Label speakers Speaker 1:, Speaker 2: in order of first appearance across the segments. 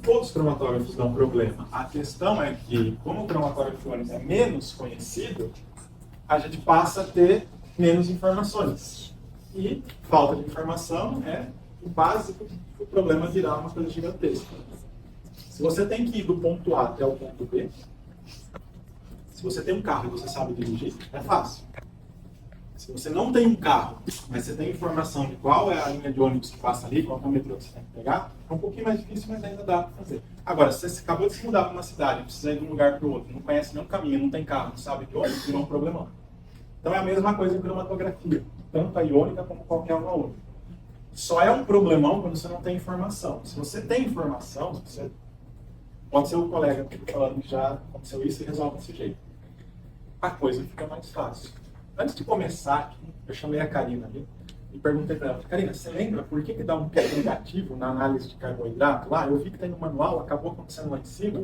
Speaker 1: Todos os cromatógrafos dão problema. A questão é que, como o cromatógrafo iônico é menos conhecido, a gente passa a ter menos informações. E falta de informação é o básico do problema virar uma coisa gigantesca. Se você tem que ir do ponto A até o ponto B, se você tem um carro e você sabe dirigir, é fácil. Se você não tem um carro, mas você tem informação de qual é a linha de ônibus que passa ali, qual é o metrô que você tem que pegar, é um pouquinho mais difícil, mas ainda dá para fazer. Agora, se você acabou de se mudar para uma cidade, precisa ir de um lugar para o outro, não conhece nenhum caminho, não tem carro, não sabe de ônibus, virou um problemão. Então é a mesma coisa em cromatografia, tanto a iônica como qualquer uma outra. Só é um problemão quando você não tem informação. Se você tem informação, você... pode ser o colega que está falando que já aconteceu isso e resolve desse jeito. A coisa fica mais fácil. Antes de começar, eu chamei a Karina ali e perguntei para ela: Karina, você lembra por que dá um pico negativo na análise de carboidrato lá? Eu vi que tem no manual, acabou acontecendo lá em cima,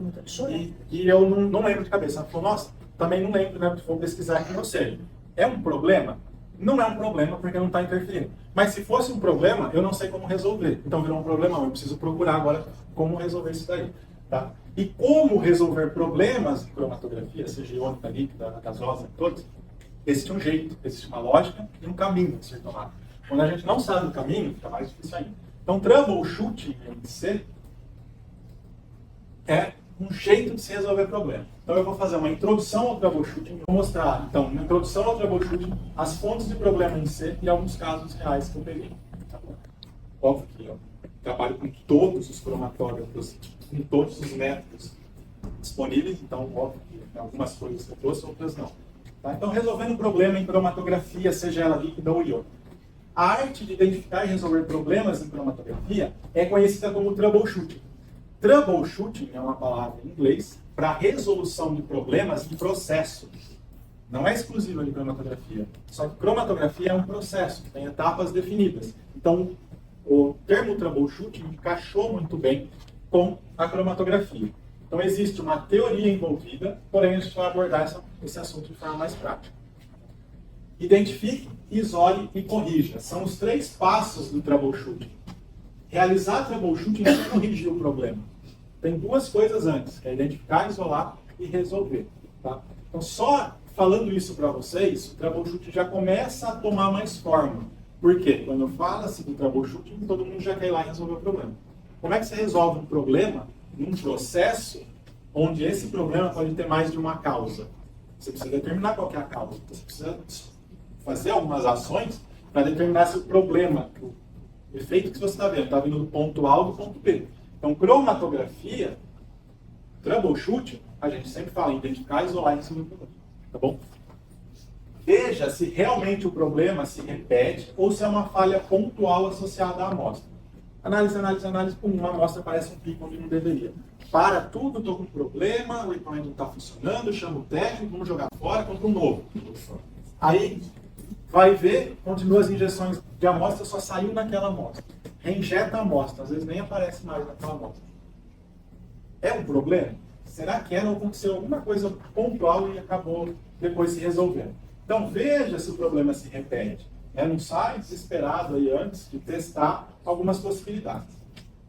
Speaker 1: e eu não lembro de cabeça. Ela falou: nossa, também não lembro, né? Vou pesquisar aqui. Ou seja, é um problema? Não é um problema porque não está interferindo. Mas se fosse um problema, eu não sei como resolver. Então virou um problemão. Eu preciso procurar agora como resolver isso daí. Tá? E como resolver problemas de cromatografia, seja iônica, líquida, gasosa, todos, existe um jeito, existe uma lógica e um caminho a ser tomado. Quando a gente não sabe o caminho, fica mais difícil ainda. Então, troubleshooting em si é um jeito de se resolver problema. Então, eu vou fazer uma introdução ao troubleshooting, vou mostrar, então, uma introdução ao troubleshooting, as fontes de problema em si e alguns casos reais que eu peguei. Tá bom? Óbvio que eu trabalho com todos os cromatógrafos, com todos os métodos disponíveis, então, óbvio que algumas coisas eu trouxe, outras não. Tá? Então, resolvendo problema em cromatografia, seja ela líquida ou iônica. A arte de identificar e resolver problemas em cromatografia é conhecida como troubleshooting. Troubleshooting é uma palavra em inglês para resolução de problemas em processo. Não é exclusiva de cromatografia. Só que cromatografia é um processo, tem etapas definidas. Então, o termo troubleshooting encaixou muito bem com a cromatografia. Então, existe uma teoria envolvida, porém a gente vai abordar esse assunto de forma mais prática. Identifique, isole e corrija. São os 3 passos do troubleshooting. Realizar troubleshooting não é corrigir o problema. Tem 2 coisas antes, que é identificar, isolar e resolver. Tá? Então, só falando isso para vocês, o troubleshooting já começa a tomar mais forma. Por quê? Quando fala-se do troubleshooting, todo mundo já quer ir lá e resolver o problema. Como é que você resolve um problema num processo onde esse problema pode ter mais de uma causa? Você precisa determinar qual que é a causa. Você precisa fazer algumas ações para determinar se o problema, o efeito que você está vindo do ponto A ao do ponto B. Então, cromatografia, troubleshooting, a gente sempre fala em identificar, isolar e resolver o problema. Tá bom? Veja se realmente o problema se repete ou se é uma falha pontual associada à amostra. Análise, análise, análise, pum, uma amostra aparece um pico onde não deveria. Para tudo, estou com um problema, o equipamento não está funcionando, chamo o técnico, vamos jogar fora, compra um novo. Aí, vai ver, continua as injeções de amostra, só saiu naquela amostra. Reinjeta a amostra, às vezes nem aparece mais naquela amostra. É um problema? Será que não aconteceu alguma coisa pontual e acabou depois se resolvendo? Então, veja se o problema se repete. Não sai desesperado aí antes de testar algumas possibilidades.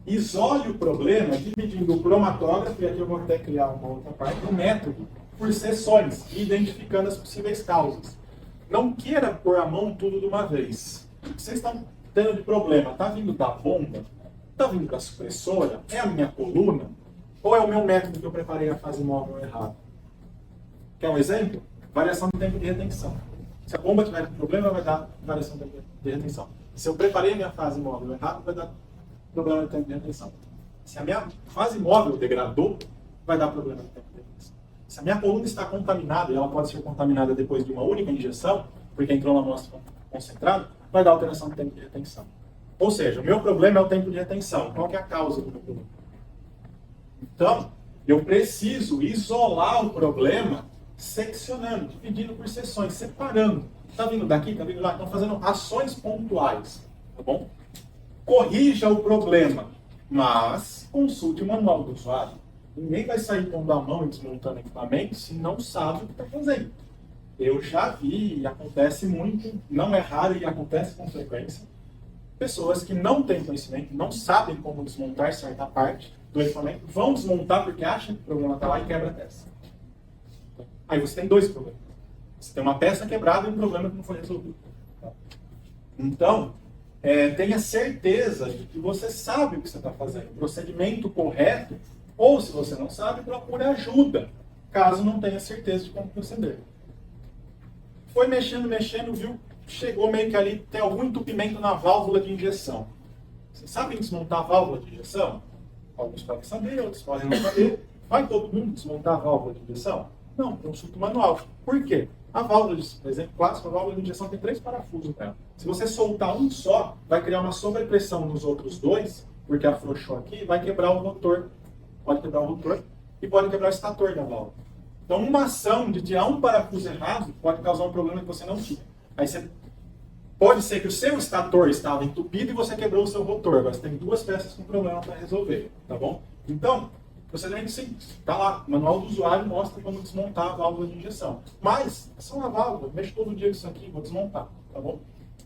Speaker 1: Isole o problema dividindo o cromatógrafo, e aqui eu vou até criar uma outra parte, um método, por seções, identificando as possíveis causas. Não queira pôr a mão tudo de uma vez. O que vocês estão tendo de problema? Está vindo da bomba? Está vindo da supressora? É a minha coluna? Ou é o meu método que eu preparei a fase móvel errado? Quer um exemplo? Variação do tempo de retenção. Se a bomba tiver problema, vai dar variação do tempo de retenção. Se eu preparei a minha fase móvel errado, vai dar problema de tempo de retenção. Se a minha fase móvel degradou, vai dar problema de tempo de retenção. Se a minha coluna está contaminada, e ela pode ser contaminada depois de uma única injeção, porque entrou na amostra concentrada, vai dar alteração do tempo de retenção. Ou seja, o meu problema é o tempo de retenção. Qual que é a causa do meu problema? Então, eu preciso isolar o problema seccionando, dividindo por seções, separando. Está vindo daqui, está vindo lá. Estão fazendo ações pontuais. Tá bom? Corrija o problema, mas consulte o manual do usuário. Ninguém vai sair pondo a mão e desmontando equipamento se não sabe o que está fazendo. Eu já vi, e acontece muito, não é raro e acontece com frequência, pessoas que não têm conhecimento, não sabem como desmontar certa parte, do equipamento vão desmontar porque acham que o problema está lá e quebra a peça. Aí você tem dois problemas. Você tem uma peça quebrada e um problema que não foi resolvido. Então, tenha certeza de que você sabe o que você está fazendo, o procedimento correto, ou se você não sabe, procure ajuda, caso não tenha certeza de como proceder. Foi mexendo, viu? Chegou meio que ali, tem algum entupimento na válvula de injeção. Vocês sabem desmontar a válvula de injeção? Alguns podem saber, outros podem não saber. Vai todo mundo desmontar a válvula de injeção? Não, consulta o manual. Por quê? A válvula, por exemplo, clássico, a válvula de injeção tem 3 parafusos nela. Se você soltar um só, vai criar uma sobrepressão nos outros 2, porque afrouxou aqui, vai quebrar o rotor. Pode quebrar o rotor e pode quebrar o estator da válvula. Então, uma ação de tirar um parafuso errado pode causar um problema que você não tinha. Aí pode ser que o seu estator estava entupido e você quebrou o seu rotor. Agora você tem 2 peças com problema para resolver, tá bom? Então, procedimento simples. Está lá, o manual do usuário mostra como desmontar a válvula de injeção. Mas, é só uma válvula, mexo todo dia com isso aqui, vou desmontar, tá bom?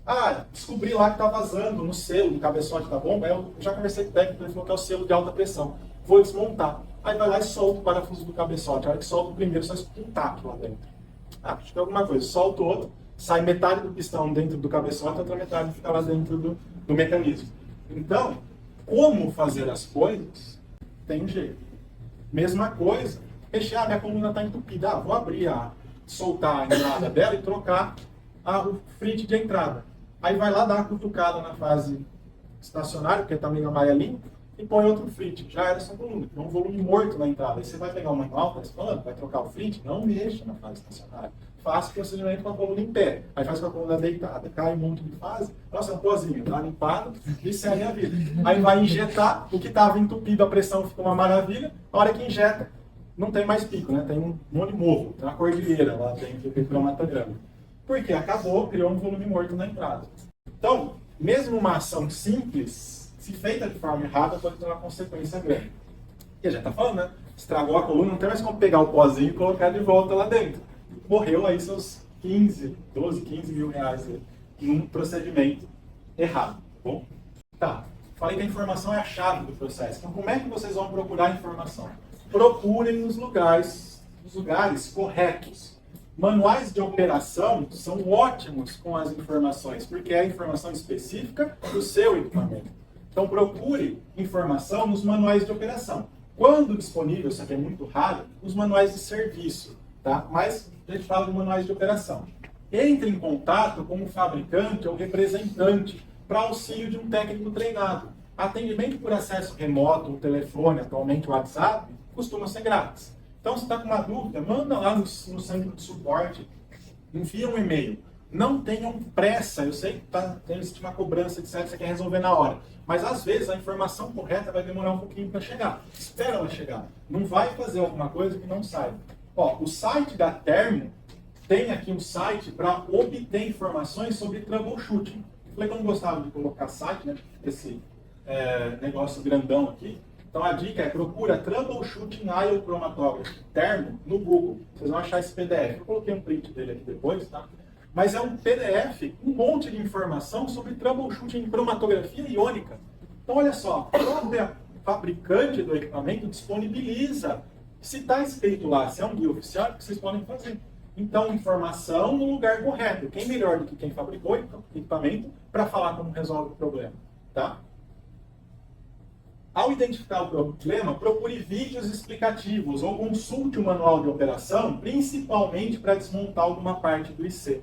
Speaker 1: Ah, descobri lá que está vazando no selo do cabeçote da bomba, eu já conversei com o técnico, ele falou que é o selo de alta pressão. Vou desmontar. Aí vai lá e solta o parafuso do cabeçote. A hora que solta o primeiro, só escuta um tato lá dentro. Ah, acho que é alguma coisa. Solta o outro, sai metade do pistão dentro do cabeçote, a outra metade fica lá dentro do mecanismo. Então, como fazer as coisas, tem um jeito. Mesma coisa, mexer, minha coluna está entupida. Vou abrir, soltar a entrada dela e trocar o frit de entrada. Aí vai lá dar uma cutucada na fase estacionária, porque está meio amarelinho, e põe outro frit. Já era sua coluna. Tem um volume morto na entrada. Aí você vai pegar o manual, tá falando, vai trocar o frit, não mexa na fase estacionária. Faça o procedimento com a coluna em pé. Aí faz com a coluna deitada, cai um monte de fase. Nossa, é um pozinho, tá limpado e segue a vida. Aí vai injetar, o que estava entupido, a pressão ficou uma maravilha. A hora que injeta, não tem mais pico, né? Tem um monte de morro, tem uma cordilheira lá dentro do cromatograma. Porque acabou, criou um volume morto na entrada. Então, mesmo uma ação simples, se feita de forma errada, pode ter uma consequência grande. E a gente está falando, né? Estragou a coluna, não tem mais como pegar o pozinho e colocar de volta lá dentro. Morreu aí seus 15 mil reais aí, num procedimento errado, tá bom? Tá, falei que a informação é a chave do processo. Então, como é que vocês vão procurar informação? Procurem nos lugares corretos. Manuais de operação são ótimos com as informações, porque é a informação específica do seu equipamento. Então, procure informação nos manuais de operação. Quando disponível, isso aqui é muito raro, nos manuais de serviço, tá? Mas a gente fala de manuais de operação. Entre em contato com o fabricante ou representante para auxílio de um técnico treinado. Atendimento por acesso remoto, o telefone, atualmente o WhatsApp, costuma ser grátis. Então, se está com uma dúvida, manda lá no centro de suporte, envia um e-mail. Não tenham pressa, eu sei que tem uma cobrança, etc, você quer resolver na hora. Mas, às vezes, a informação correta vai demorar um pouquinho para chegar. Espera ela chegar. Não vai fazer alguma coisa que não saiba. Ó, o site da Termo tem aqui um site para obter informações sobre troubleshooting. Eu falei que eu não gostava de colocar site, né? Esse negócio grandão aqui. Então a dica é procura Troubleshooting IO Chromatography Termo no Google. Vocês vão achar esse PDF. Eu coloquei um print dele aqui depois, tá? Mas é um PDF, um monte de informação sobre troubleshooting em cromatografia iônica. Então olha só, a própria fabricante do equipamento disponibiliza. Se está escrito lá, se é um guia oficial, é o que vocês podem fazer. Então, informação no lugar correto. Quem melhor do que quem fabricou o equipamento para falar como resolve o problema, tá? Ao identificar o problema, procure vídeos explicativos ou consulte o manual de operação, principalmente para desmontar alguma parte do IC.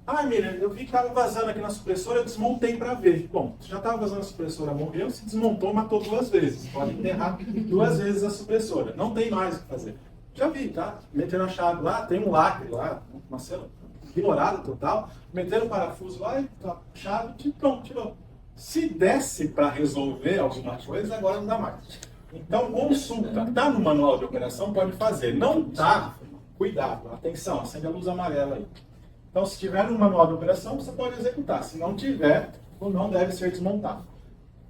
Speaker 1: Ah, Miriam, eu vi que estava vazando aqui na supressora, eu desmontei para ver. Bom, se já estava vazando a supressora, morreu, se desmontou, matou 2 vezes. Pode enterrar 2 vezes a supressora. Não tem mais o que fazer. Já vi, tá? Meteram a chave lá, tem um lacre lá, uma cena ignorada total. Meteram o parafuso lá e a chave, pronto, tirou. Se desse para resolver alguma coisa, agora não dá mais. Então, consulta. Está no manual de operação, pode fazer. Não está, cuidado, atenção, acende a luz amarela aí. Então, se tiver no manual de operação, você pode executar. Se não tiver, ou não deve ser desmontado.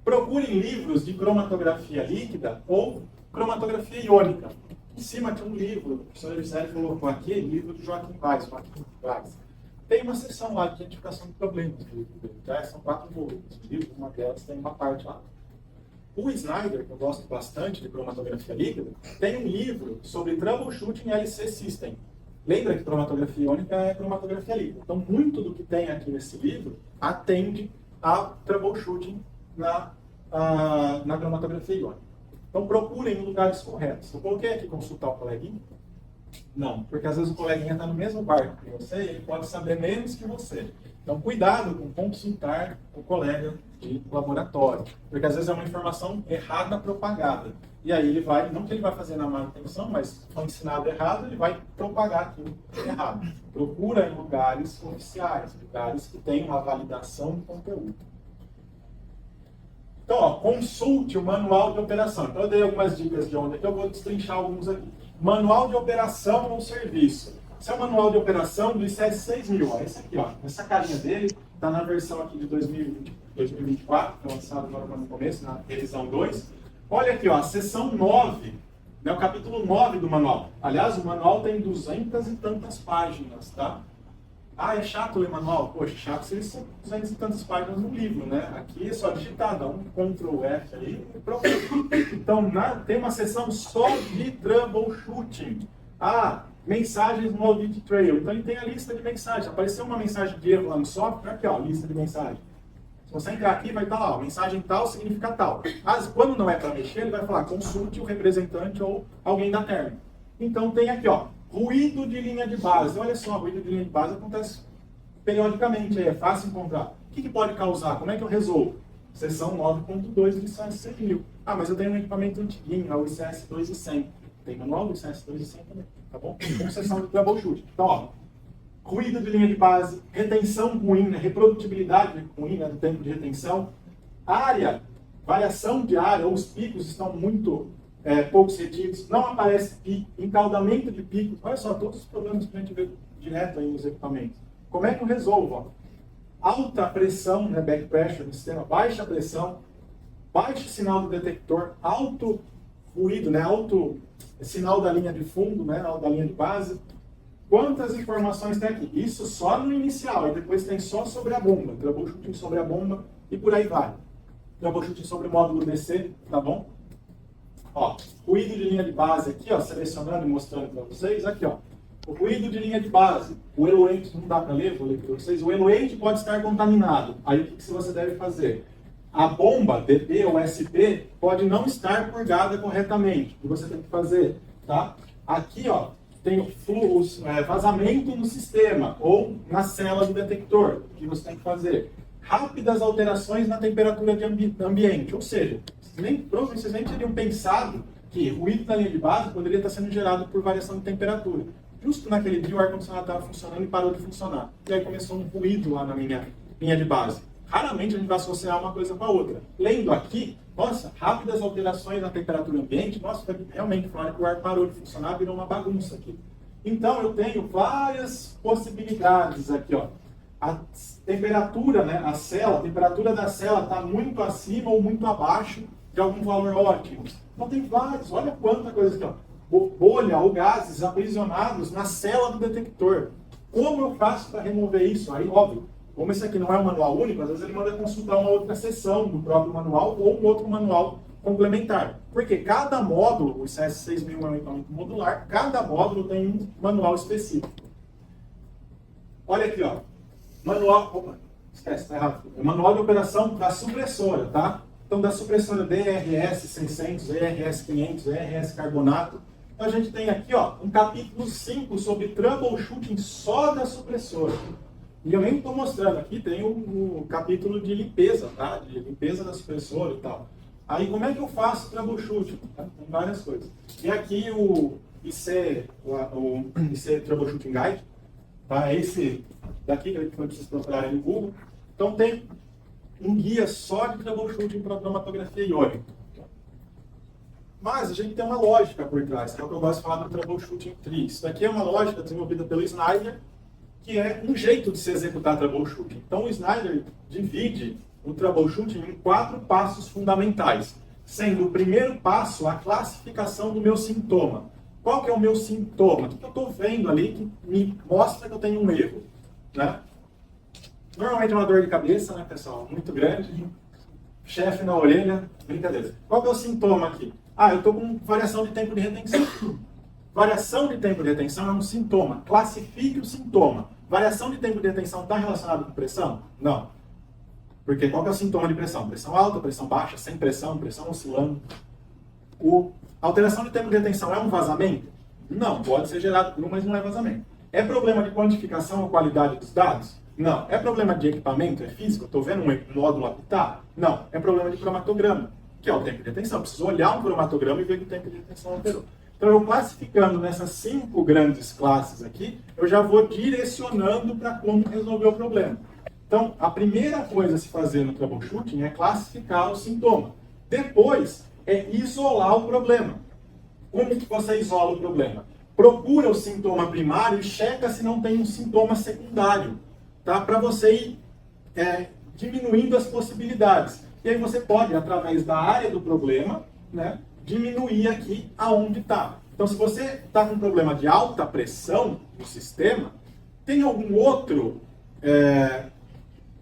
Speaker 1: Procurem livros de cromatografia líquida ou cromatografia iônica. Em cima tinha um livro, o professor Elissério colocou aqui, livro do Joaquim Weiss. Tem uma seção lá de identificação de problemas. Tá? São 4 volumes. Uma delas tem uma parte lá. O Snyder, que eu gosto bastante de cromatografia líquida, tem um livro sobre troubleshooting LC System. Lembra que cromatografia iônica é cromatografia líquida. Então, muito do que tem aqui nesse livro atende a troubleshooting na cromatografia iônica. Então, procurem em lugares corretos. Eu coloquei aqui consultar o coleguinha? Não, porque às vezes o coleguinha está no mesmo barco que você e ele pode saber menos que você. Então, cuidado com consultar o colega de laboratório, porque às vezes é uma informação errada propagada. E aí ele vai, não que ele vai fazer na má intenção, mas foi ensinado errado, ele vai propagar aquilo errado. Procura em lugares oficiais, lugares que tenham uma validação do conteúdo. Então, ó, consulte o manual de operação. Então, eu dei algumas dicas de onde é que eu vou destrinchar alguns aqui. Manual de operação no serviço. Esse é o manual de operação do ICS 6000. Ó. Esse aqui, ó, essa carinha dele está na versão aqui de 2024, que foi lançado agora no começo, na revisão 2. Olha aqui, ó, a seção 9, né, o capítulo 9 do manual. Aliás, o manual tem 200 e tantas páginas, tá? Ah, é chato ler manual? Poxa, chato se eles são 200 e tantas páginas no livro, né? Aqui é só digitar, dá um Ctrl F aí e pronto. Então, tem uma seção só de troubleshooting. Ah, mensagens no audit trail. Então, ele tem a lista de mensagens. Apareceu uma mensagem de erro lá no software, aqui, ó, lista de mensagens. Se você entrar aqui, vai estar lá, ó, mensagem tal significa tal. Mas, quando não é para mexer, ele vai falar, consulte o representante ou alguém da term. Então, tem aqui, ó, ruído de linha de base. Olha só, ruído de linha de base acontece periodicamente, é fácil encontrar. O que pode causar? Como é que eu resolvo? Seção 9.2 do ICS 6000. Ah, mas eu tenho um equipamento antiguinho, é o ICS 2100. Tem manual do ICS 2100 também, tá bom? Com seção de troubleshoot. Então, ó, ruído de linha de base, retenção ruim, né? Reprodutibilidade ruim, né? Do tempo de retenção. Área, variação de área, ou os picos estão muito poucos retidos, não aparece pico, encaldamento de picos. Olha só, todos os problemas que a gente vê direto aí nos equipamentos. Como é que eu resolvo? Ó? Alta pressão, né, back pressure no sistema, baixa pressão, baixo sinal do detector, alto ruído, né, alto sinal da linha de fundo, né, da linha de base. Quantas informações tem aqui? Isso só no inicial, e depois tem só sobre a bomba, troubleshooting sobre a bomba e por aí vai. Troubleshooting sobre o módulo DC, tá bom? Ó, ruído de linha de base aqui, ó, selecionando e mostrando para vocês, aqui, ó. O ruído de linha de base, o eluente, não dá para ler, vou ler para vocês, o eluente pode estar contaminado. Aí o que você deve fazer? A bomba, DP ou SP, pode não estar purgada corretamente. O que você tem que fazer, tá? Aqui, ó, tem o vazamento no sistema ou na célula do detector. O que você tem que fazer? Rápidas alterações na temperatura de ambiente, ou seja, provavelmente vocês nem teriam pensado que ruído na linha de base poderia estar sendo gerado por variação de temperatura. Justo naquele dia o ar-condicionado estava funcionando e parou de funcionar. E aí começou um ruído lá na minha linha de base. Raramente a gente vai associar uma coisa com a outra. Lendo aqui, nossa, rápidas alterações na temperatura ambiente, nossa, foi realmente falar que o ar parou de funcionar, virou uma bagunça aqui. Então eu tenho várias possibilidades aqui, ó. A temperatura, né, a temperatura da célula está muito acima ou muito abaixo de algum valor ótimo. Então tem vários, olha quanta coisa aqui, ó. Bolha ou gases aprisionados na célula do detector. Como eu faço para remover isso? Aí, óbvio, como esse aqui não é um manual único, às vezes ele manda consultar uma outra seção do próprio manual ou um outro manual complementar. Porque cada módulo, o ICS 6000 é um equipamento modular, cada módulo tem um manual específico. Olha aqui, ó. Manual, opa, esquece, tá errado. É manual de operação da supressora, tá? Então, da supressora DRS 600, ERS 500, ERS carbonato. Então, a gente tem aqui, ó, um capítulo 5 sobre troubleshooting só da supressora. E eu nem estou mostrando aqui, tem o capítulo de limpeza, tá? De limpeza da supressora e tal. Aí, como é que eu faço troubleshooting? Tá? Tem várias coisas. E aqui o IC Troubleshooting Guide, tá? É esse daqui que vocês procurarem no Google. Então, tem um guia só de troubleshooting para cromatografia iônica. Mas a gente tem uma lógica por trás, que é o que eu gosto de falar do troubleshooting tree. Isso daqui é uma lógica desenvolvida pelo Snyder, que é um jeito de se executar troubleshooting. Então o Snyder divide o troubleshooting em 4 passos fundamentais, sendo o primeiro passo a classificação do meu sintoma. Qual que é o meu sintoma? O que eu estou vendo ali que me mostra que eu tenho um erro, né? Normalmente é uma dor de cabeça, né, pessoal? Muito grande. chefe na orelha, brincadeira. Qual que é o sintoma aqui? Ah, eu estou com variação de tempo de retenção. Variação de tempo de retenção é um sintoma. Classifique o sintoma. Variação de tempo de retenção está relacionado com pressão? Não. Porque qual que é o sintoma de pressão? Pressão alta, pressão baixa, sem pressão, pressão oscilando. Alteração de tempo de retenção é um vazamento? Não, pode ser gerado por um, mas não é vazamento. É problema de quantificação ou qualidade dos dados? Não. É problema de equipamento? É físico? Estou vendo um módulo apitar? Não. É problema de cromatograma, que é o tempo de retenção. Preciso olhar um cromatograma e ver que o tempo de retenção alterou. Então, eu classificando nessas 5 grandes classes aqui, eu já vou direcionando para como resolver o problema. Então, a primeira coisa a se fazer no troubleshooting é classificar o sintoma. Depois, é isolar o problema. Como que você isola o problema? Procura o sintoma primário e checa se não tem um sintoma secundário, tá? Para você ir diminuindo as possibilidades. E aí você pode, através da área do problema, né, diminuir aqui aonde está. Então, se você está com um problema de alta pressão no sistema, tem algum outro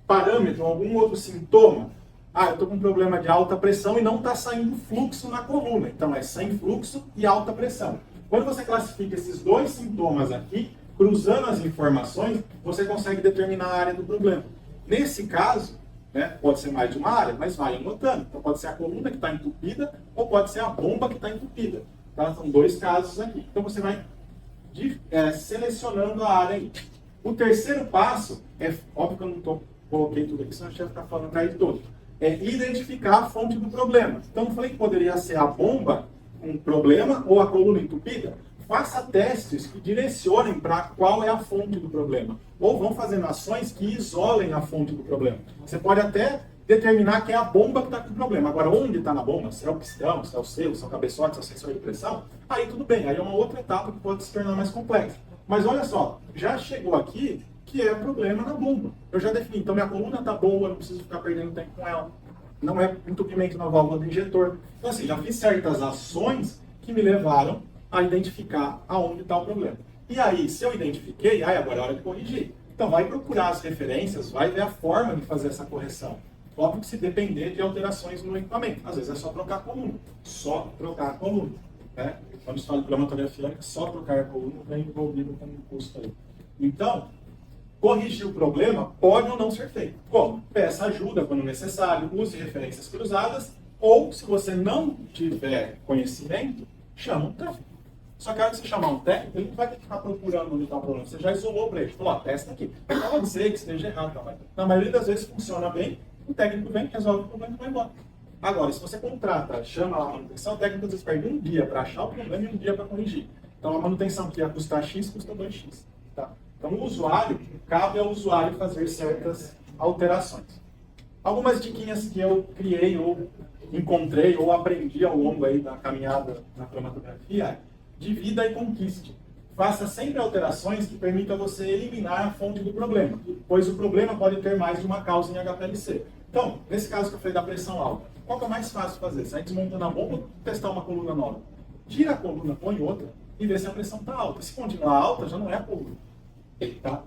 Speaker 1: parâmetro, algum outro sintoma? Ah, eu estou com um problema de alta pressão e não está saindo fluxo na coluna. Então, é sem fluxo e alta pressão. Quando você classifica esses 2 sintomas aqui, cruzando as informações, você consegue determinar a área do problema. Nesse caso, né, pode ser mais de uma área, mas vai anotando. Então, pode ser a coluna que está entupida ou pode ser a bomba que está entupida. Tá? São 2 casos aqui. Então, você vai selecionando a área aí. O terceiro passo, óbvio que eu não coloquei tudo aqui, senão a gente vai ficar falando atrás de todo. É identificar a fonte do problema. Então, eu falei que poderia ser a bomba com problema ou a coluna entupida. Faça testes que direcionem para qual é a fonte do problema. Ou vão fazendo ações que isolem a fonte do problema. Você pode até determinar que é a bomba que está com o problema. Agora, onde está na bomba? Se é o pistão, se é o selo, se é o cabeçote, se é o sensor de pressão, aí tudo bem. Aí é uma outra etapa que pode se tornar mais complexa. Mas olha só, já chegou aqui que é problema na bomba. Eu já defini, então minha coluna está boa, eu não preciso ficar perdendo tempo com ela. Não é entupimento na válvula do injetor. Então assim, já fiz certas ações que me levaram a identificar aonde está o problema. E aí, se eu identifiquei, agora é hora de corrigir. Então vai procurar as referências, vai ver a forma de fazer essa correção. Óbvio que se depender de alterações no equipamento. Às vezes é só trocar a coluna. Só trocar a coluna. Né? Quando se fala de cromatografia, só trocar a coluna vem envolvido com um custo aí. Então, corrigir o problema pode ou não ser feito. Como? Peça ajuda quando necessário, use referências cruzadas, ou, se você não tiver conhecimento, chama um técnico. Só que a hora que você chamar um técnico, ele não vai ter que ficar procurando onde está o problema. Você já isolou para ele. Falou, testa aqui. Pode dizer que esteja errado. Não, mas na maioria das vezes funciona bem, o técnico vem, resolve o problema e vai embora. Agora, se você contrata, chama lá a manutenção, o técnico às vezes perde um dia para achar o problema e um dia para corrigir. Então, a manutenção que ia custar X, custa 2X. Tá? Então, o usuário, cabe ao usuário fazer certas alterações. Algumas diquinhas que eu criei, ou encontrei, ou aprendi ao longo aí da caminhada na cromatografia, divida e conquiste. Faça sempre alterações que permitam você eliminar a fonte do problema, pois o problema pode ter mais de uma causa em HPLC. Então, nesse caso que eu falei da pressão alta, qual que é o mais fácil de fazer? Sair desmontando a bomba ou testar uma coluna nova? Tira a coluna, põe outra e vê se a pressão está alta. Se continuar alta, já não é a coluna. Tá?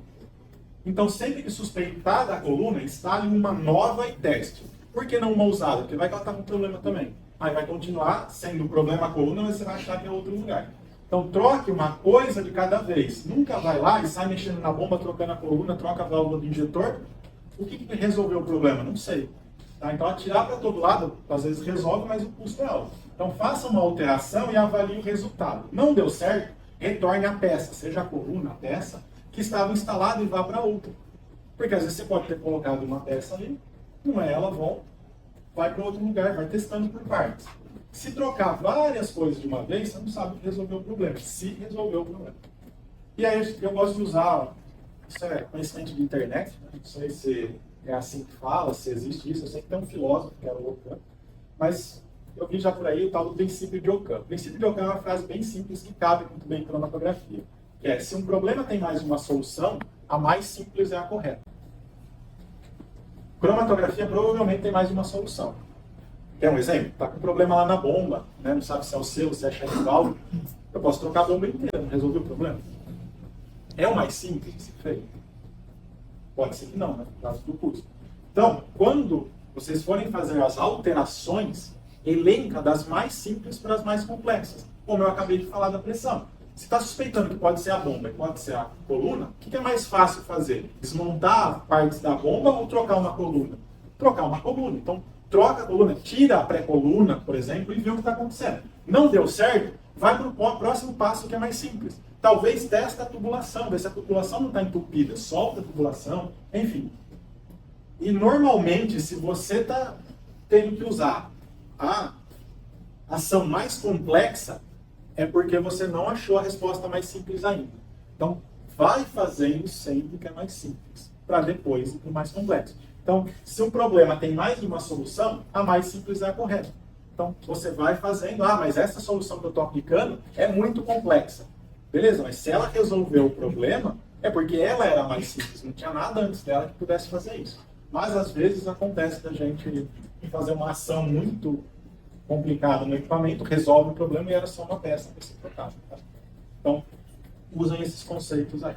Speaker 1: Então, sempre que suspeitar da coluna, instale uma nova e teste. Por que não uma usada? Porque vai que ela está com problema também. Aí vai continuar sendo um problema a coluna, mas você vai achar que é outro lugar. Então, troque uma coisa de cada vez. Nunca vai lá e sai mexendo na bomba, trocando a coluna, troca a válvula do injetor. O que resolveu o problema? Não sei. Tá? Então, atirar para todo lado, às vezes resolve, mas o custo é alto. Então, faça uma alteração e avalie o resultado. Não deu certo? Retorne a peça, seja a coluna, a peça, que estava instalada e vá para outra. Porque às vezes você pode ter colocado uma peça ali, não é ela, volta, vai para outro lugar, vai testando por partes. Se trocar várias coisas de uma vez, você não sabe resolver o problema, se resolver o problema. E aí eu gosto de usar, isso é conhecimento de internet, né? Não sei se é assim que fala, se existe isso, eu sei que tem um filósofo, que era o Ockham, mas eu vi já por aí o tal do princípio de Ockham. O princípio de Ockham é uma frase bem simples que cabe muito bem em cromatografia, que é, se um problema tem mais de uma solução, a mais simples é a correta. Cromatografia provavelmente tem mais de uma solução. Quer um exemplo? Está com um problema lá na bomba, né? Não sabe se é o selo, se é a chefe válvula. Eu posso trocar a bomba inteira, não resolver o problema. É o mais simples de ser feito? Pode ser que não, né? Por causa do custo. Então, quando vocês forem fazer as alterações, elenca das mais simples para as mais complexas, como eu acabei de falar da pressão. Se está suspeitando que pode ser a bomba e pode ser a coluna, o que é mais fácil fazer? Desmontar partes da bomba ou trocar uma coluna? Trocar uma coluna. Então, troca a coluna, tira a pré-coluna, por exemplo, e vê o que está acontecendo. Não deu certo? Vai para o próximo passo que é mais simples. Talvez testa a tubulação, vê se a tubulação não está entupida, solta a tubulação, enfim. E normalmente, se você está tendo que usar a ação mais complexa, é porque você não achou a resposta mais simples ainda. Então, vai fazendo sempre o que é mais simples, para depois ir para o mais complexo. Então, se um problema tem mais de uma solução, a mais simples é a correta. Então, você vai fazendo, mas essa solução que eu estou aplicando é muito complexa. Beleza, mas se ela resolveu o problema, é porque ela era mais simples, não tinha nada antes dela que pudesse fazer isso. Mas, às vezes, acontece da gente fazer uma ação muito complicada no equipamento, resolve o problema e era só uma peça para ser trocada. Tá? Então, usem esses conceitos aí.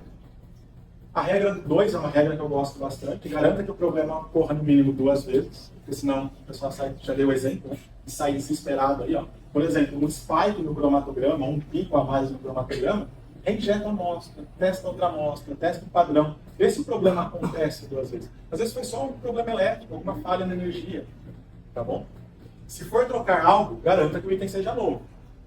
Speaker 1: A regra 2 é uma regra que eu gosto bastante. Garanta que o problema ocorra no mínimo 2 vezes, porque senão o pessoal sai, já deu o exemplo, né? E sai desesperado aí. Ó. Por exemplo, um spike no cromatograma, um pico a mais no cromatograma, reinjeta a amostra, testa outra amostra, testa o padrão. Vê se o problema acontece 2 vezes. Às vezes foi só um problema elétrico, alguma falha na energia. Tá bom? Se for trocar algo, garanta que o item seja novo.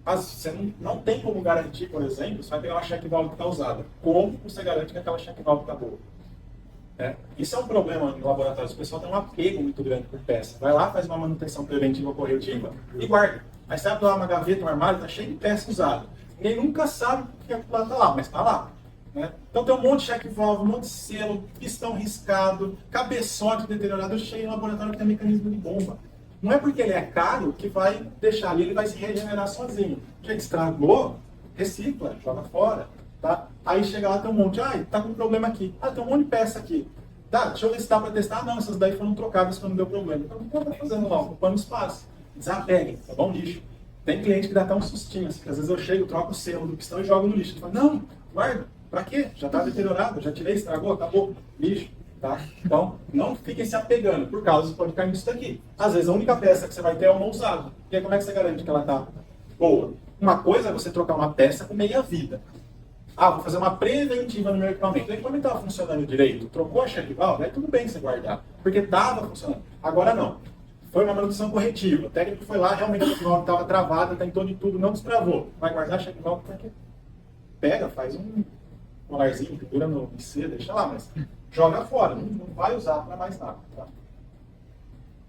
Speaker 1: Mas você não tem como garantir, por exemplo, você vai pegar uma check valve que está usada. Como você garante que aquela check valve está boa? Isso é um problema no laboratório. O pessoal tem um apego muito grande por peça. Vai lá, faz uma manutenção preventiva ou corretiva e guarda. Aí você abre lá uma gaveta, um armário, está cheio de peça usada. Ninguém nunca sabe o que está lá, mas está lá. Né? Então tem um monte de check valve, um monte de selo, pistão riscado, cabeçote deteriorado. Eu cheguei no laboratório que tem mecanismo de bomba. Não é porque ele é caro que vai deixar ali, ele vai se regenerar sozinho. Já estragou, recicla, joga fora. Tá? Aí chega lá, tem um monte, tá com um problema aqui. Tem um monte de peça aqui. Tá, deixa eu ver se dá para testar. Não, essas daí foram trocadas quando deu problema. Então o que eu tô fazendo lá? Ocupando espaço. Desapeguem, tá bom? Lixo. Tem cliente que dá até um sustinho, assim, que às vezes eu chego, troco o selo do pistão e jogo no lixo. Ele fala, não, guarda, pra quê? Já tá deteriorado, já tirei, estragou, acabou, lixo. Tá? Então, não fiquem se apegando, por causa pode cair nisso daqui. Às vezes a única peça que você vai ter é uma usada. E aí como é que você garante que ela está boa? Uma coisa é você trocar uma peça com meia vida. Vou fazer uma preventiva no meu equipamento. O equipamento estava funcionando direito, trocou a check valve, aí tudo bem você guardar, porque estava funcionando. Agora não. Foi uma manutenção corretiva. O técnico foi lá, realmente a check valve estava travada, tentou de tudo, não destravou. Vai guardar a check valve para quê? Pega, faz um colarzinho, pendura no IC, deixa lá, mas joga fora, não vai usar para mais nada. Tá?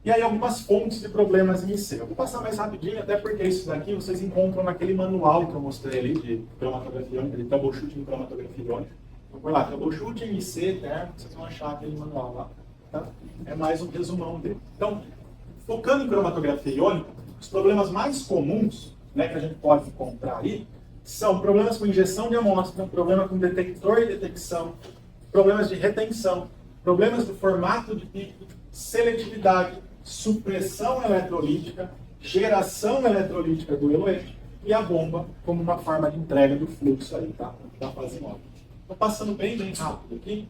Speaker 1: E aí algumas fontes de problemas em IC. Eu vou passar mais rapidinho, até porque isso daqui vocês encontram naquele manual que eu mostrei ali de cromatografia iônica, de troubleshooting de cromatografia iônica. Então, por lá, troubleshooting, IC, termo, vocês vão achar aquele manual lá. Tá? É mais um resumão dele. Então, focando em cromatografia iônica, os problemas mais comuns, né, que a gente pode encontrar aí são problemas com injeção de amostra, problema com detector e detecção, problemas de retenção, problemas do formato de pico, seletividade, supressão eletrolítica, geração eletrolítica do eluente e a bomba como uma forma de entrega do fluxo aí, tá? Da fase móvel. Estou passando bem rápido aqui.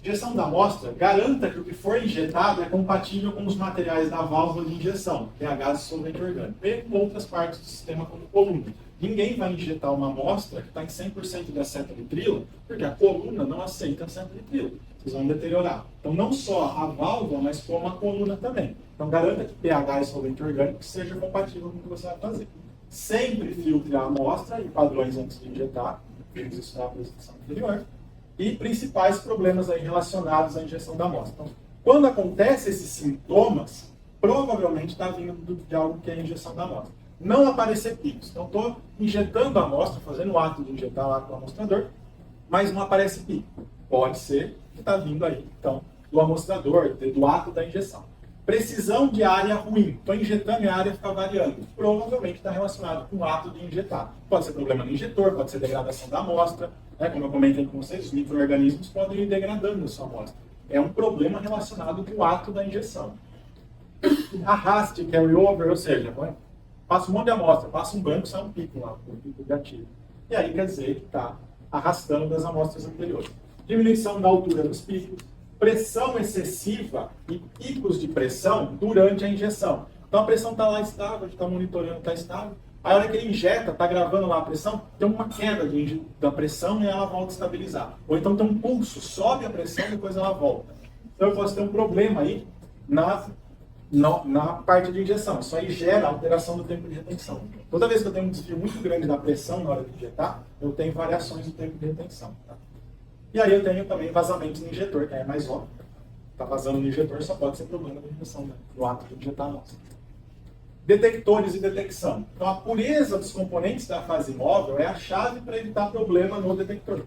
Speaker 1: Injeção da amostra, garanta que o que for injetado é compatível com os materiais da válvula de injeção, que é a gás solvente orgânico, e com outras partes do sistema como coluna. Ninguém vai injetar uma amostra que está em 100% de acetonitrilo, porque a coluna não aceita acetonitrilo. Vocês vão deteriorar. Então, não só a válvula, mas como a coluna também. Então, garanta que pH e solvente orgânico seja compatível com o que você vai fazer. Sempre filtre a amostra e padrões antes de injetar. Vimos isso na apresentação anterior. E principais problemas aí relacionados à injeção da amostra. Então, quando acontecem esses sintomas, provavelmente está vindo de algo que é a injeção da amostra. Não aparecer picos. Então, estou injetando a amostra, fazendo o ato de injetar lá com o amostrador, mas não aparece pico. Pode ser que está vindo aí, então, do amostrador, do ato da injeção. Precisão de área ruim. Estou injetando e a área fica variando. Provavelmente está relacionado com o ato de injetar. Pode ser problema no injetor, pode ser degradação da amostra. Né? Como eu comentei com vocês, os micro-organismos podem ir degradando a sua amostra. É um problema relacionado com o ato da injeção. Arraste, carry over, ou seja, passa um monte de amostra, passa um banco, sai um pico lá, um pico negativo. E aí quer dizer que está arrastando das amostras anteriores. Diminuição da altura dos picos, pressão excessiva e picos de pressão durante a injeção. Então a pressão está lá estável, a gente está monitorando, está estável. Aí a hora que ele injeta, está gravando lá a pressão, tem uma queda da pressão e ela volta a estabilizar. Ou então tem um pulso, sobe a pressão e depois ela volta. Então eu posso ter um problema aí na parte de injeção. Isso aí gera alteração do tempo de retenção. Toda vez que eu tenho um desvio muito grande da pressão na hora de injetar, eu tenho variações do tempo de retenção. Tá? E aí eu tenho também vazamentos no injetor, que aí é mais óbvio. Está vazando no injetor, só pode ser problema da injeção, né? No ato de injetar não. Detectores e detecção. Então, a pureza dos componentes da fase móvel é a chave para evitar problema no detector.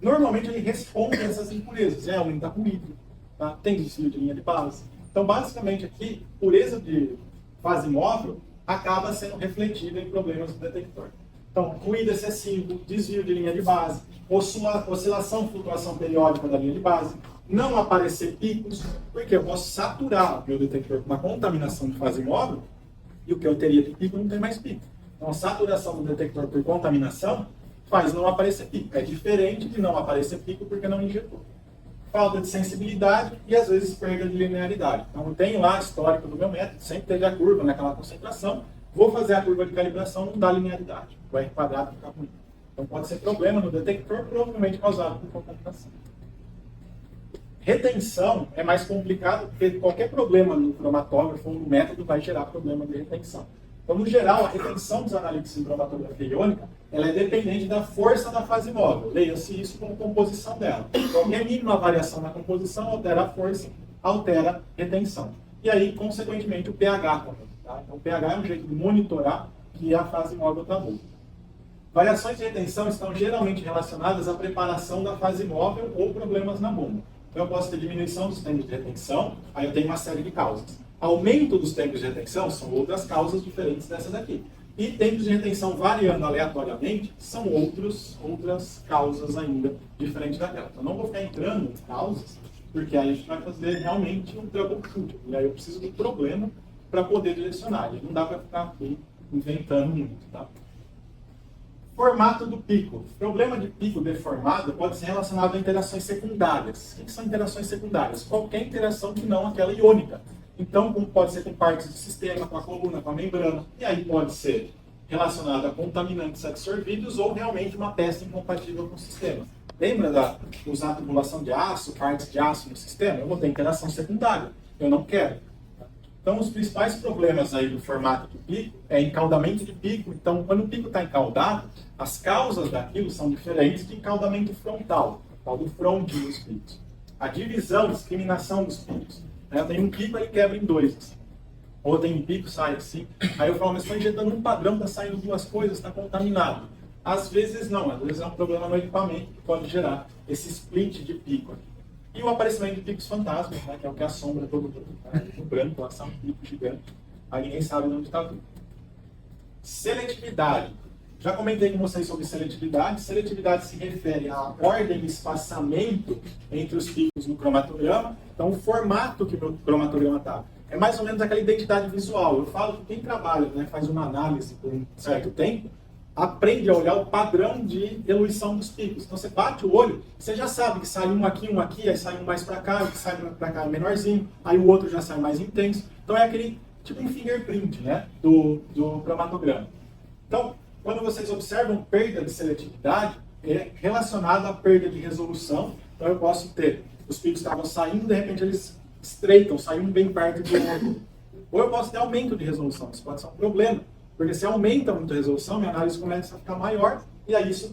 Speaker 1: Normalmente, ele responde a essas impurezas. Aumenta ruído, tá? Tem desvio de linha de base. Então, basicamente, aqui, pureza de fase móvel acaba sendo refletida em problemas do detector. Então, ruído excessivo, desvio de linha de base, oscilação, flutuação periódica da linha de base, não aparecer picos, porque eu posso saturar o meu detector com uma contaminação de fase móvel, e o que eu teria de pico não tem mais pico. Então, a saturação do detector por contaminação faz não aparecer pico. É diferente de não aparecer pico porque não injetou. Falta de sensibilidade e, às vezes, perda de linearidade. Então, eu tenho lá histórico do meu método, sempre teve a curva naquela concentração, vou fazer a curva de calibração, não dá linearidade. O R quadrado fica ruim. Então, pode ser problema no detector, provavelmente causado por contaminação. Retenção é mais complicado, porque qualquer problema no cromatógrafo ou no método vai gerar problema de retenção. Então, no geral, a retenção dos analíticos em cromatografia iônica ela é dependente da força da fase móvel. Leia-se isso como composição dela. Qualquer mínima variação na composição altera a força, altera a retenção. E aí, consequentemente, o pH também. Tá? Então, o pH é um jeito de monitorar que a fase móvel está boa. Variações de retenção estão geralmente relacionadas à preparação da fase móvel ou problemas na bomba. Então, eu posso ter diminuição dos tempos de retenção, aí eu tenho uma série de causas. Aumento dos tempos de retenção são outras causas diferentes dessas aqui. E tempos de retenção variando aleatoriamente são outras causas ainda diferentes daquela. Então, não vou ficar entrando em causas, porque aí a gente vai fazer realmente um troubleshooting. E aí eu preciso do problema para poder direcionar. E não dá para ficar aqui inventando muito, tá? Formato do pico. O problema de pico deformado pode ser relacionado a interações secundárias. O que são interações secundárias? Qualquer interação que não aquela iônica. Então, como pode ser com partes do sistema, com a coluna, com a membrana. E aí pode ser relacionado a contaminantes absorvidos ou realmente uma peça incompatível com o sistema. Lembra da usar tubulação de aço, partes de aço no sistema? Eu vou ter interação secundária. Eu não quero. Então, os principais problemas aí do formato do pico é encaldamento de pico. Então, quando o pico está encaldado, as causas daquilo são diferentes de encaldamento frontal, o tal do fronting dos picos. A divisão, discriminação dos picos. Eu tenho um pico, ele quebra em dois. Assim. Ou eu tenho um pico, sai assim. Aí eu falo, mas estou injetando um padrão, está saindo duas coisas, está contaminado. Às vezes não, às vezes é um problema no equipamento que pode gerar esse split de pico aqui. E o aparecimento de picos fantasmas, né, que é o que assombra todo mundo. O branco, lá sai um pico gigante. Aí ninguém sabe de onde está vindo. Seletividade. Já comentei com vocês sobre seletividade. Seletividade se refere à ordem e espaçamento entre os picos no cromatograma. Então, o formato que o meu cromatograma está. É mais ou menos aquela identidade visual. Eu falo que quem trabalha, né, faz uma análise por um certo tempo, aprende a olhar o padrão de eluição dos picos. Então, você bate o olho, você já sabe que sai um aqui, aí sai um mais para cá, o que sai para cá é menorzinho, aí o outro já sai mais intenso. Então, é aquele tipo um fingerprint, né, do cromatograma. Então, quando vocês observam perda de seletividade, é relacionado à perda de resolução. Então, eu posso ter, os picos estavam saindo, de repente eles estreitam, saem um bem perto do outro. Ou eu posso ter aumento de resolução, isso pode ser um problema. Porque se aumenta muito a resolução, minha análise começa a ficar maior, e aí isso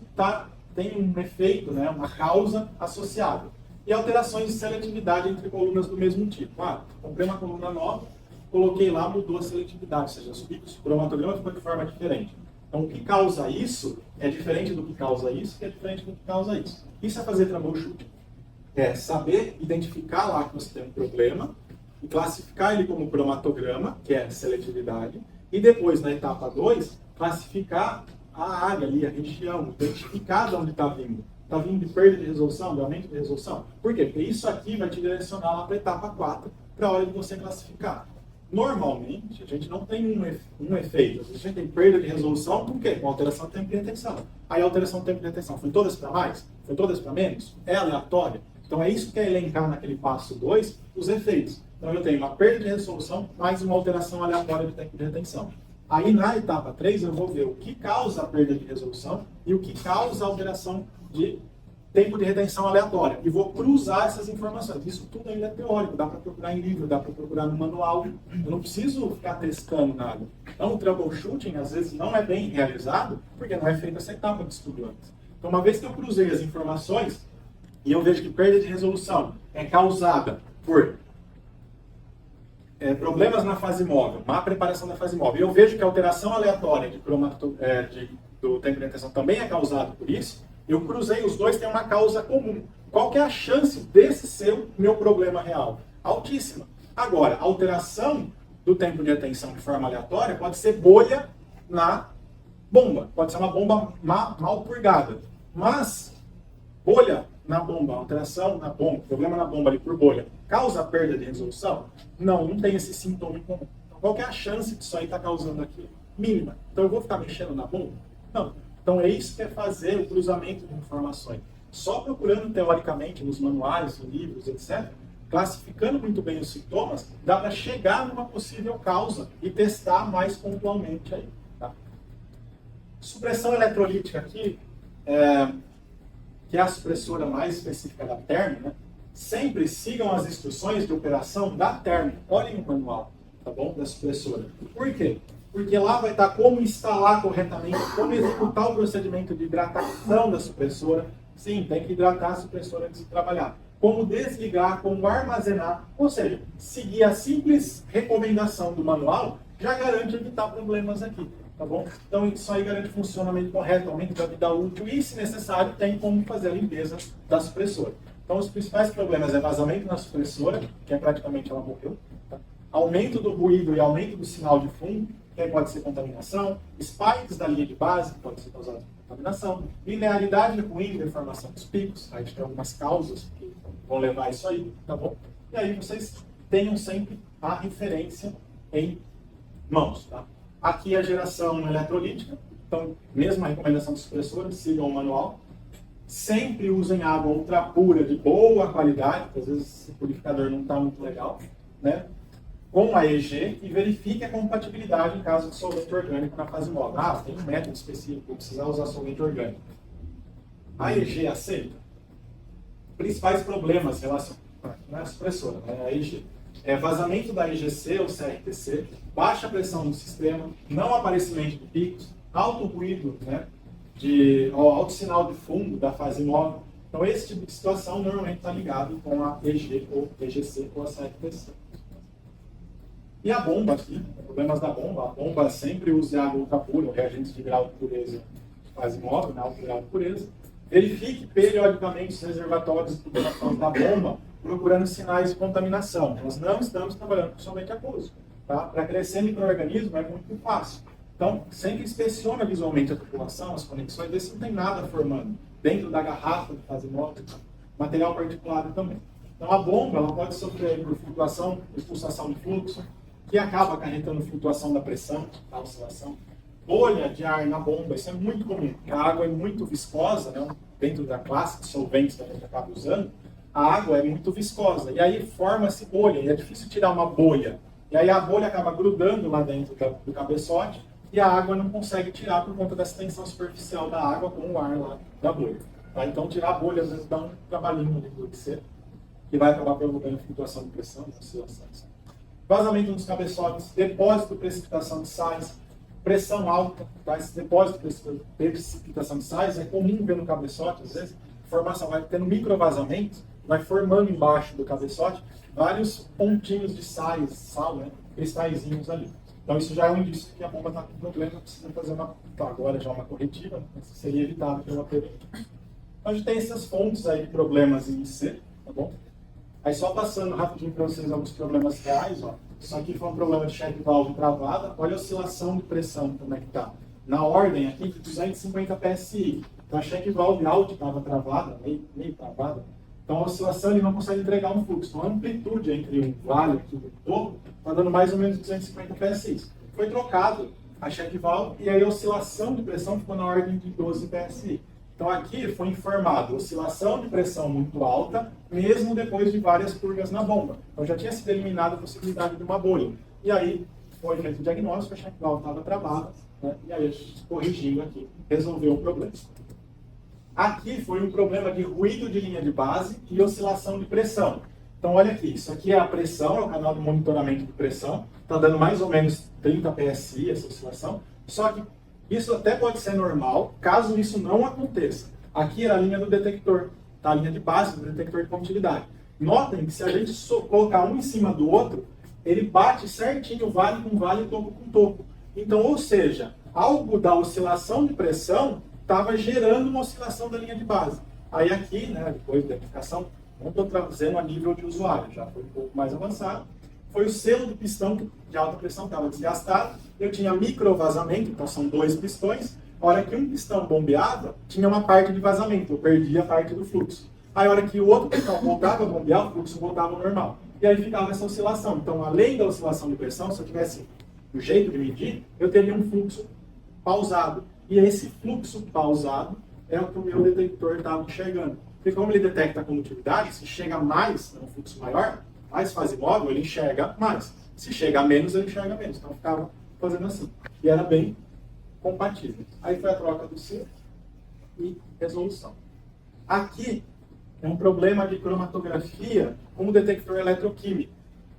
Speaker 1: tem um efeito, né, uma causa associada. E alterações de seletividade entre colunas do mesmo tipo. Comprei uma coluna nova, coloquei lá, mudou a seletividade, ou seja, os picos, o cromatograma ficou de forma diferente. Então, o que causa isso é diferente do que causa isso, que é diferente do que causa isso. Isso é fazer troubleshooting. É saber identificar lá que você tem um problema, e classificar ele como cromatograma, que é seletividade, e depois, na etapa 2, classificar a área ali, a região, identificar de onde está vindo. Está vindo de perda de resolução, de aumento de resolução? Por quê? Porque isso aqui vai te direcionar lá para a etapa 4, para a hora de você classificar. Normalmente, a gente não tem um efeito. A gente tem perda de resolução com o quê? Com alteração de tempo de retenção. Aí a alteração de tempo de retenção foi todas para mais? Foi todas para menos? É aleatória? Então é isso que é elencar naquele passo 2 os efeitos. Então eu tenho uma perda de resolução mais uma alteração aleatória de tempo de retenção. Aí na etapa 3 eu vou ver o que causa a perda de resolução e o que causa a alteração de tempo de retenção aleatória. E vou cruzar essas informações. Isso tudo ainda é teórico, dá para procurar em livro, dá para procurar no manual. Eu não preciso ficar testando nada. Então o troubleshooting às vezes não é bem realizado porque não é feita essa etapa de estudo antes. Então uma vez que eu cruzei as informações e eu vejo que perda de resolução é causada por problemas na fase móvel, má preparação da fase móvel, e eu vejo que a alteração aleatória do tempo de retenção também é causada por isso, eu cruzei os dois, tem uma causa comum. Qual que é a chance desse ser o meu problema real? Altíssima. Agora, a alteração do tempo de retenção de forma aleatória pode ser bolha na bomba. Pode ser uma bomba mal purgada. Mas, bolha na bomba, alteração na bomba, problema na bomba ali por bolha, causa perda de resolução? Não tem esse sintoma em comum. Então, qual que é a chance disso aí estar causando aquilo? Mínima. Então, eu vou ficar mexendo na bomba? Não. Então, é isso que é fazer o cruzamento de informações. Só procurando teoricamente nos manuais, nos livros, etc., classificando muito bem os sintomas, dá para chegar numa possível causa e testar mais pontualmente aí. Tá? Supressão eletrolítica aqui, que é a supressora mais específica da Therm, né? Sempre sigam as instruções de operação da Therm. Olhem o manual, tá bom? Da supressora. Por quê? Porque lá vai estar como instalar corretamente, como executar o procedimento de hidratação da supressora. Sim, tem que hidratar a supressora antes de trabalhar. Como desligar, como armazenar. Ou seja, seguir a simples recomendação do manual já garante evitar problemas aqui. Tá bom? Então isso aí garante funcionamento correto, aumento da vida útil e, se necessário, tem como fazer a limpeza da supressora. Então os principais problemas é vazamento na supressora, que é praticamente ela morreu. Tá? Aumento do ruído e aumento do sinal de fundo, que aí pode ser contaminação. Spikes da linha de base, que pode ser causado por contaminação. Linearidade ruim, deformação dos picos. A gente tem algumas causas que vão levar a isso aí, tá bom? E aí vocês tenham sempre a referência em mãos, tá? Aqui a geração eletrolítica, então, mesma recomendação do supressor, sigam o manual. Sempre usem água ultra pura, de boa qualidade, porque às vezes o purificador não está muito legal, né? Com a EG, e verifique a compatibilidade em caso de solvente orgânico na fase móvel. Ah, tem um método específico, vou precisar usar solvente orgânico. A EG aceita? Principais problemas relacionados, não é a supressora, né? A EG. Vazamento da EGC ou CRTC, baixa pressão no sistema, não aparecimento de picos, alto ruído, né, alto sinal de fundo da fase móvel. Então, esse tipo de situação normalmente está ligado com a EG ou EGC ou a CRTC. E a bomba aqui, problemas da bomba. A bomba sempre usa água ultra pura, ou reagentes de grau de pureza de fase móvel, né, alto grau de pureza. Verifique periodicamente os reservatórios de tubulação da bomba, procurando sinais de contaminação. Nós não estamos trabalhando com solvente aquoso. Tá? Para crescer micro-organismo é muito fácil. Então, sempre inspeciona visualmente a tubulação, as conexões, vê se não tem nada formando dentro da garrafa de fase móvel, material particulado também. Então, a bomba ela pode sofrer por flutuação, expulsação de fluxo, que acaba acarretando flutuação da pressão, da oscilação. Bolha de ar na bomba, isso é muito comum, porque a água é muito viscosa, né? Dentro da classe de solventes que a gente acaba usando, a água é muito viscosa, e aí forma-se bolha, e é difícil tirar uma bolha. E aí a bolha acaba grudando lá dentro do cabeçote, e a água não consegue tirar por conta dessa tensão superficial da água com o ar lá da bolha. Tá? Então tirar a bolha às vezes dá um trabalhinho ali do que vai acabar provocando flutuação de pressão, oscilações. Vazamento dos cabeçotes, depósito, precipitação de sais, pressão alta, tá? Esse depósito, precipitação de sais é comum ver no cabeçote, às vezes, a formação vai tendo microvazamentos, vai formando embaixo do cabeçote vários pontinhos de sais, sal, né? Cristalzinhos ali. Então isso já é um indício que a bomba está com problema, precisa fazer agora já uma corretiva, mas seria evitado pela preventiva. Então a gente tem essas fontes aí de problemas em IC, tá bom? Aí só passando rapidinho para vocês alguns problemas reais, ó. Isso aqui foi um problema de check valve travada. Olha a oscilação de pressão, como é que tá. Na ordem aqui de 250 PSI. Então a check valve alta estava travada, meio travada. Então a oscilação ele não consegue entregar um fluxo. Então a amplitude entre um vale aqui do topo está dando mais ou menos 250 PSI. Foi trocado a check valve e aí a oscilação de pressão ficou na ordem de 12 PSI. Então aqui foi informado oscilação de pressão muito alta, mesmo depois de várias purgas na bomba. Então já tinha sido eliminada a possibilidade de uma bolha. E aí foi feito o diagnóstico, a check valve estava travada, né? E aí a gente corrigindo aqui, resolveu o problema. Aqui foi um problema de ruído de linha de base e oscilação de pressão. Então olha aqui, isso aqui é a pressão, é o canal de monitoramento de pressão, está dando mais ou menos 30 PSI essa oscilação, só que isso até pode ser normal, caso isso não aconteça. Aqui era a linha do detector, tá? A linha de base do detector de condutividade. Notem que se a gente colocar um em cima do outro, ele bate certinho vale com vale, topo com topo. Então, ou seja, algo da oscilação de pressão estava gerando uma oscilação da linha de base. Aí aqui, né, depois da aplicação, não estou trazendo a nível de usuário, já foi um pouco mais avançado. Foi o selo do pistão de alta pressão, estava desgastado. Eu tinha micro vazamento, então são 2 pistões. A hora que um pistão bombeava, tinha uma parte de vazamento, eu perdia a parte do fluxo. Aí a hora que o outro pistão voltava a bombear, o fluxo voltava ao normal. E aí ficava essa oscilação. Então, além da oscilação de pressão, se eu tivesse o jeito de medir, eu teria um fluxo pausado. E esse fluxo pausado é o que o meu detector estava enxergando. Porque como ele detecta a condutividade, se chega mais, um fluxo maior, mais fase móvel, ele enxerga mais. Se chega a menos, ele enxerga menos. Então ficava fazendo assim. E era bem compatível. Aí foi a troca do C e resolução. Aqui é um problema de cromatografia com o detector eletroquímico.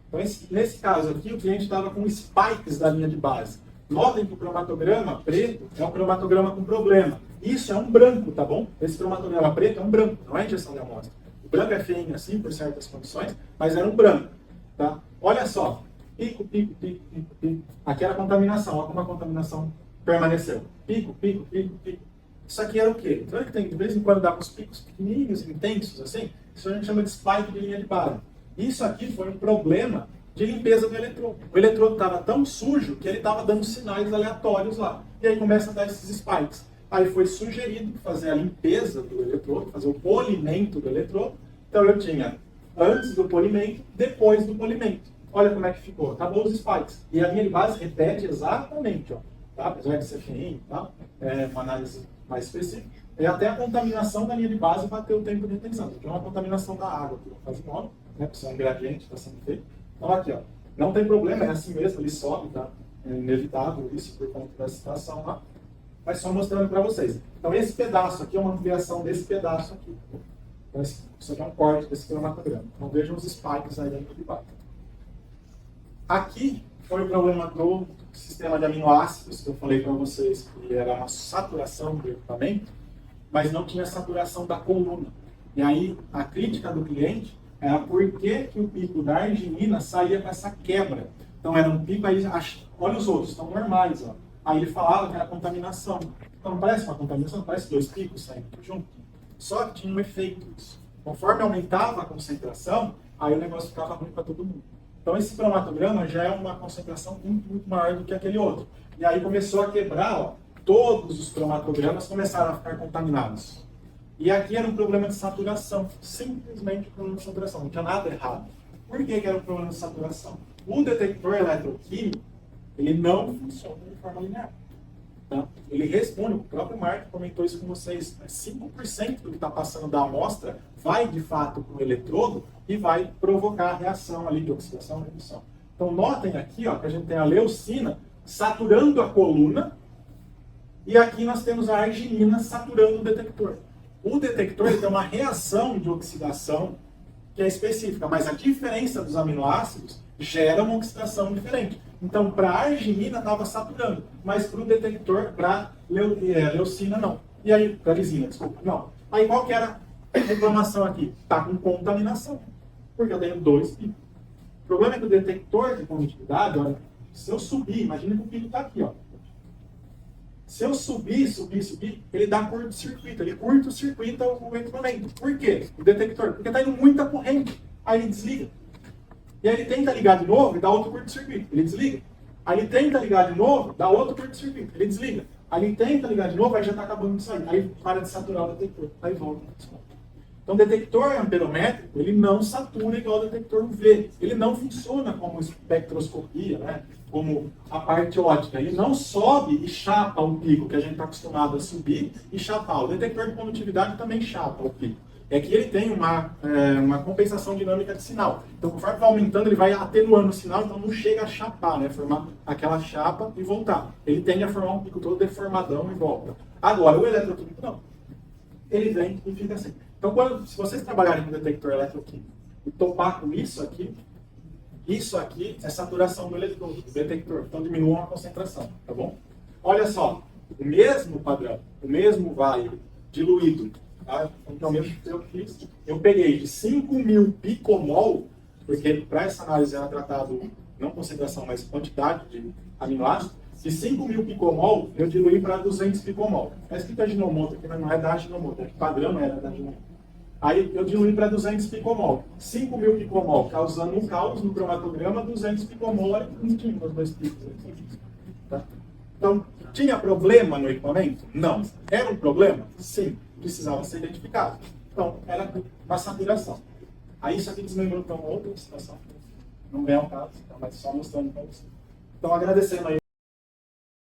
Speaker 1: Então, nesse caso aqui, o cliente estava com spikes da linha de base. Notem que o cromatograma preto é um cromatograma com problema. Isso é um branco, tá bom? Esse cromatograma preto é um branco, não é injeção de amostra. O branco é feinho assim, por certas condições, mas era um branco. Tá? Olha só, pico, pico, pico, pico, pico. Aqui era a contaminação, olha como a contaminação permaneceu. Pico, pico, pico, pico. Isso aqui era o quê? Então, ele tem, de vez em quando dá uns picos pequenininhos, intensos, assim. Isso a gente chama de spike de linha de base. Isso aqui foi um problema de limpeza do eletrodo. O eletrodo estava tão sujo que ele estava dando sinais aleatórios lá. E aí começa a dar esses spikes. Aí foi sugerido fazer a limpeza do eletrodo, fazer o polimento do eletrodo. Então eu tinha antes do polimento, depois do polimento. Olha como é que ficou. Acabou os spikes. E a linha de base repete exatamente, ó. Tá? Apesar de ser feinho, tá? É uma análise mais específica. É até a contaminação da linha de base para ter o tempo de retenção. Então é uma contaminação da água, que faz nome, né? Porque é um gradiente, está sendo feito. Então aqui, ó. Não tem problema, é assim mesmo, ele sobe, tá? É inevitável isso por conta da situação lá. Mas só mostrando para vocês. Então esse pedaço aqui é uma ampliação desse pedaço aqui. Então isso aqui é um corte desse cromatograma. Então vejam os spikes aí dentro de base. Aqui foi o problema do sistema de aminoácidos, que eu falei para vocês que era uma saturação do equipamento, mas não tinha saturação da coluna. E aí a crítica do cliente era por que o pico da arginina saía com essa quebra. Então era um pico aí, olha os outros, estão normais, ó. Aí ele falava que era contaminação. Então não parece uma contaminação, parece 2 picos saindo junto. Só que tinha um efeito isso. Conforme aumentava a concentração, aí o negócio ficava ruim para todo mundo. Então esse cromatograma já é uma concentração muito, muito maior do que aquele outro. E aí começou a quebrar, ó, todos os cromatogramas começaram a ficar contaminados. E aqui era um problema de saturação, simplesmente um problema de saturação, não tinha nada errado. Por que era um problema de saturação? O detector eletroquímico, ele não funciona de forma linear. Tá? Ele responde, o próprio Marco comentou isso com vocês, 5% do que está passando da amostra vai de fato para o eletrodo e vai provocar a reação ali de oxidação e redução. Então notem aqui, ó, que a gente tem a leucina saturando a coluna e aqui nós temos a arginina saturando o detector. O detector ele tem uma reação de oxidação que é específica, mas a diferença dos aminoácidos gera uma oxidação diferente. Então, para a arginina estava saturando, mas para o detector, para leucina, não. E aí, para a lisina, desculpa, não. Aí, qual que era a reclamação aqui? Está com contaminação, porque eu tenho 2 picos. O problema é que o detector de condutividade, olha, se eu subir, imagina que o pico está aqui, ó. Se eu subir, ele dá curto-circuito, ele curto-circuita o equipamento. Por quê? O detector, porque está indo muita corrente, aí ele desliga. E aí ele tenta ligar de novo e dá outro curto-circuito. Ele desliga. Aí ele tenta ligar de novo, dá outro curto-circuito. Ele desliga. Aí ele tenta ligar de novo, aí já está acabando de sair. Aí para de saturar o detector. Aí volta. Então, o detector amperométrico, ele não satura igual o detector UV. Ele não funciona como espectroscopia, né? Como a parte ótica. Ele não sobe e chapa o pico, que a gente está acostumado a subir e chapar. O detector de condutividade também chapa o pico. É que ele tem uma compensação dinâmica de sinal. Então, conforme vai aumentando, ele vai atenuando o sinal, então não chega a chapar, né? Formar aquela chapa e voltar. Ele tende a formar um pico todo deformadão e volta. Agora, o eletroquímico não. Ele vem e fica assim. Então, se vocês trabalharem com detector eletroquímico e topar com isso aqui é saturação do eletrodo, do detector. Então, diminua a concentração, tá bom? Olha só, o mesmo padrão, o mesmo vale diluído. Tá? Então, mesmo que eu fiz, eu peguei de 5.000 picomol, porque para essa análise era tratado não concentração, mas quantidade de aminoácidos. De 5.000 picomol, eu diluí para 200 picomol. Está escrito Ajinomoto aqui, mas não é da Ajinomoto, é que padrão era da Ajinomoto. Aí eu diluí para 200 picomol. 5.000 picomol causando um caos no cromatograma, 200 picomol era bonitinho, os dois picos aqui. Tá? Então, tinha problema no equipamento? Não. Era um problema? Sim. Precisava ser identificado. Então, era uma saturação. Aí isso aqui desmembrou para uma outra situação. Não é o caso, mas só mostrando para você. Então, agradecendo aí.